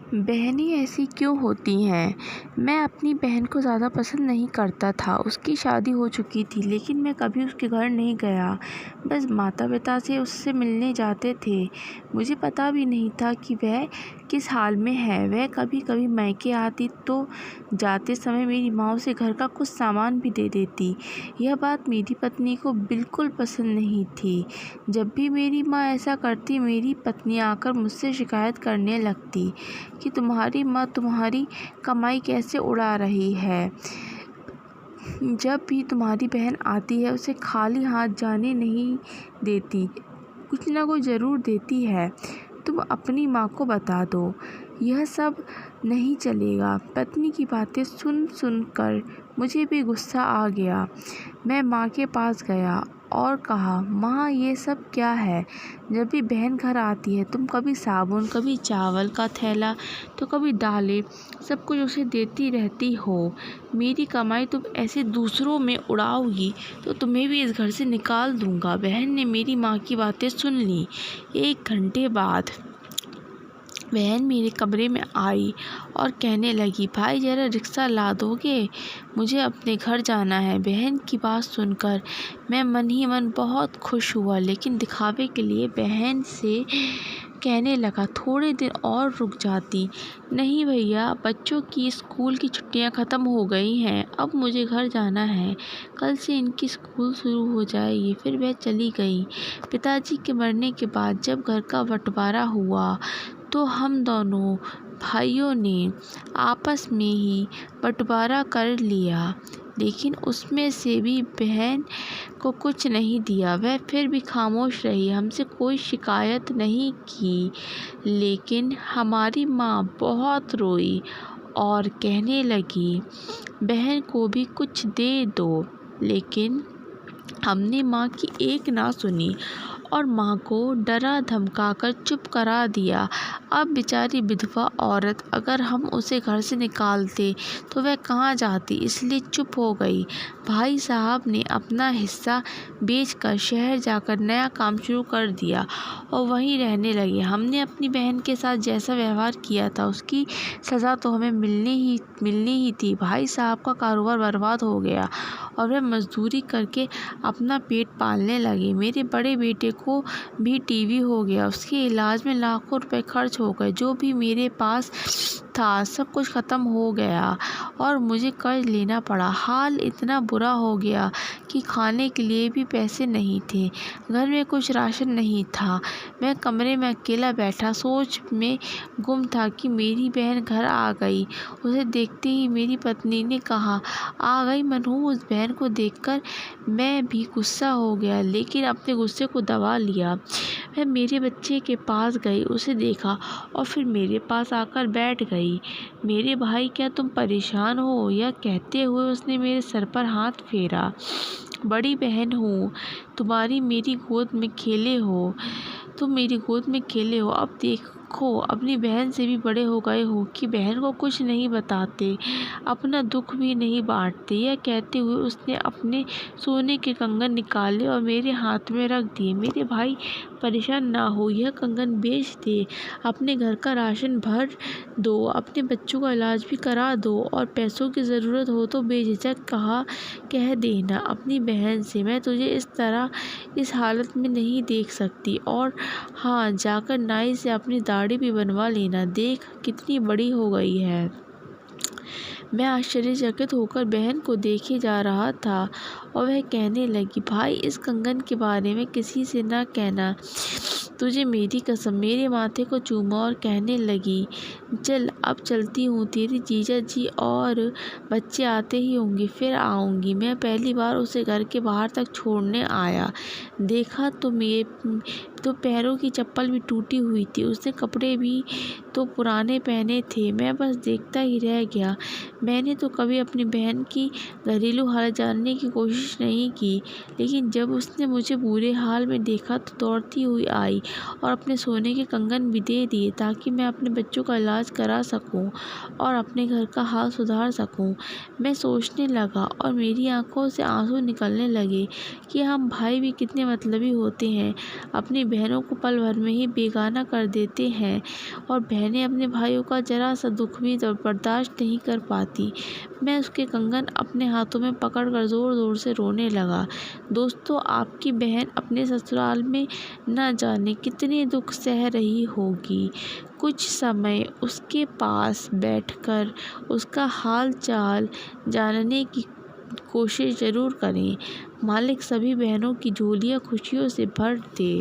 बहनें ऐसी क्यों होती हैं? मैं अपनी बहन को ज़्यादा पसंद नहीं करता था। उसकी शादी हो चुकी थी, लेकिन मैं कभी उसके घर नहीं गया। बस माता-पिता से उससे मिलने जाते थे। मुझे पता भी नहीं था कि वह किस हाल में है। वह कभी-कभी मायके आती तो जाते समय मेरी माँ उसे घर का कुछ सामान भी दे देती। यह बात मेरी पत्नी को बिल्कुल पसंद नहीं थी। जब भी मेरी माँ ऐसा करती, मेरी पत्नी आकर मुझसे शिकायत करने लगती कि तुम्हारी माँ तुम्हारी कमाई कैसे उड़ा रही है। जब भी तुम्हारी बहन आती है, उसे खाली हाथ जाने नहीं देती, कुछ ना कुछ ज़रूर देती है। तुम अपनी माँ को बता दो, यह सब नहीं चलेगा। पत्नी की बातें सुन कर मुझे भी गुस्सा आ गया। मैं माँ के पास गया और कहा, माँ ये सब क्या है? जब भी बहन घर आती है, तुम कभी साबुन, कभी चावल का थैला, तो कभी दालें, सब कुछ उसे देती रहती हो। मेरी कमाई तुम ऐसे दूसरों में उड़ाओगी तो तुम्हें भी इस घर से निकाल दूंगा। बहन ने मेरी माँ की बातें सुन ली। 1 घंटे बाद बहन मेरे कमरे में आई और कहने लगी, भाई ज़रा रिक्शा ला दोगे? मुझे अपने घर जाना है। बहन की बात सुनकर मैं मन ही मन बहुत खुश हुआ, लेकिन दिखावे के लिए बहन से कहने लगा, थोड़े दिन और रुक जाती। नहीं भैया, बच्चों की स्कूल की छुट्टियां ख़त्म हो गई हैं, अब मुझे घर जाना है। कल से इनकी स्कूल शुरू हो जाएगी। फिर वह चली गई। पिताजी के मरने के बाद जब घर का बंटवारा हुआ तो हम दोनों भाइयों ने आपस में ही बंटवारा कर लिया, लेकिन उसमें से भी बहन को कुछ नहीं दिया। वह फिर भी खामोश रही, हमसे कोई शिकायत नहीं की। लेकिन हमारी माँ बहुत रोई और कहने लगी, बहन को भी कुछ दे दो। लेकिन हमने माँ की एक ना सुनी और माँ को डरा धमकाकर चुप करा दिया। अब बेचारी विधवा औरत, अगर हम उसे घर से निकालते तो वह कहाँ जाती, इसलिए चुप हो गई। भाई साहब ने अपना हिस्सा बेचकर शहर जाकर नया काम शुरू कर दिया और वहीं रहने लगे। हमने अपनी बहन के साथ जैसा व्यवहार किया था, उसकी सज़ा तो हमें मिलनी ही थी। भाई साहब का कारोबार बर्बाद हो गया और वह मजदूरी करके अपना पेट पालने लगे। मेरे बड़े बेटे को भी टीबी हो गया। उसके इलाज में लाखों रुपए खर्च हो गए। जो भी मेरे पास था सब कुछ ख़त्म हो गया और मुझे कर्ज लेना पड़ा। हाल इतना बुरा हो गया कि खाने के लिए भी पैसे नहीं थे। घर में कुछ राशन नहीं था। मैं कमरे में अकेला बैठा सोच में गुम था कि मेरी बहन घर आ गई। उसे देखते ही मेरी पत्नी ने कहा, आ गई मनु। उस बहन को देखकर मैं भी गुस्सा हो गया, लेकिन अपने गुस्से को दबा लिया। वह मेरे बच्चे के पास गई, उसे देखा और फिर मेरे पास आकर बैठ गई। मेरे भाई, क्या तुम परेशान हो? यह कहते हुए उसने मेरे सर पर हाथ फेरा। बड़ी बहन हूँ, तुम्हारी मेरी गोद में खेले हो तुम मेरी गोद में खेले हो। अब देखो, अपनी बहन से भी बड़े हो गए हो कि बहन को कुछ नहीं बताते, अपना दुख भी नहीं बांटते। यह कहते हुए उसने अपने सोने के कंगन निकाले और मेरे हाथ में रख दिए। मेरे भाई, परेशान ना हो, यह कंगन बेच दे, अपने घर का राशन भर दो, अपने बच्चों का इलाज भी करा दो और पैसों की ज़रूरत हो तो बेझिझक कह देना अपनी बहन से, मैं तुझे इस तरह इस हालत में नहीं देख सकती। और हाँ, जाकर नाई से अपनी दाढ़ी भी बनवा लेना, देख कितनी बड़ी हो गई है। मैं आश्चर्यचकित होकर बहन को देखे जा रहा था और वह कहने लगी, भाई इस कंगन के बारे में किसी से ना कहना, तुझे मेरी कसम। मेरे माथे को चूमा और कहने लगी, चल अब चलती हूँ, तेरी जीजा जी और बच्चे आते ही होंगे, फिर आऊँगी। मैं पहली बार उसे घर के बाहर तक छोड़ने आया, देखा तो पैरों की चप्पल भी टूटी हुई थी, उसने कपड़े भी तो पुराने पहने थे। मैं बस देखता ही रह गया। मैंने तो कभी अपनी बहन की घरेलू हालत जानने की कोशिश नहीं की, लेकिन जब उसने मुझे बुरे हाल में देखा तो दौड़ती हुई आई और अपने सोने के कंगन भी दे दिए ताकि मैं अपने बच्चों का इलाज करा सकूं और अपने घर का हाल सुधार सकूं। मैं सोचने लगा और मेरी आंखों से आंसू निकलने लगे कि हम भाई भी कितने मतलबी होते हैं, अपनी बहनों को पल भर में ही बेगाना कर देते हैं और बहनें अपने भाइयों का जरा सा दुख भी बर्दाश्त नहीं कर पाती। मैं उसके कंगन अपने हाथों में पकड़कर ज़ोर-ज़ोर से रोने लगा। दोस्तों, आपकी बहन अपने ससुराल में न जाने कितने दुख सह रही होगी। कुछ समय उसके पास बैठकर उसका हाल चाल जानने की कोशिश ज़रूर करें। मालिक सभी बहनों की झोलियाँ खुशियों से भर दे।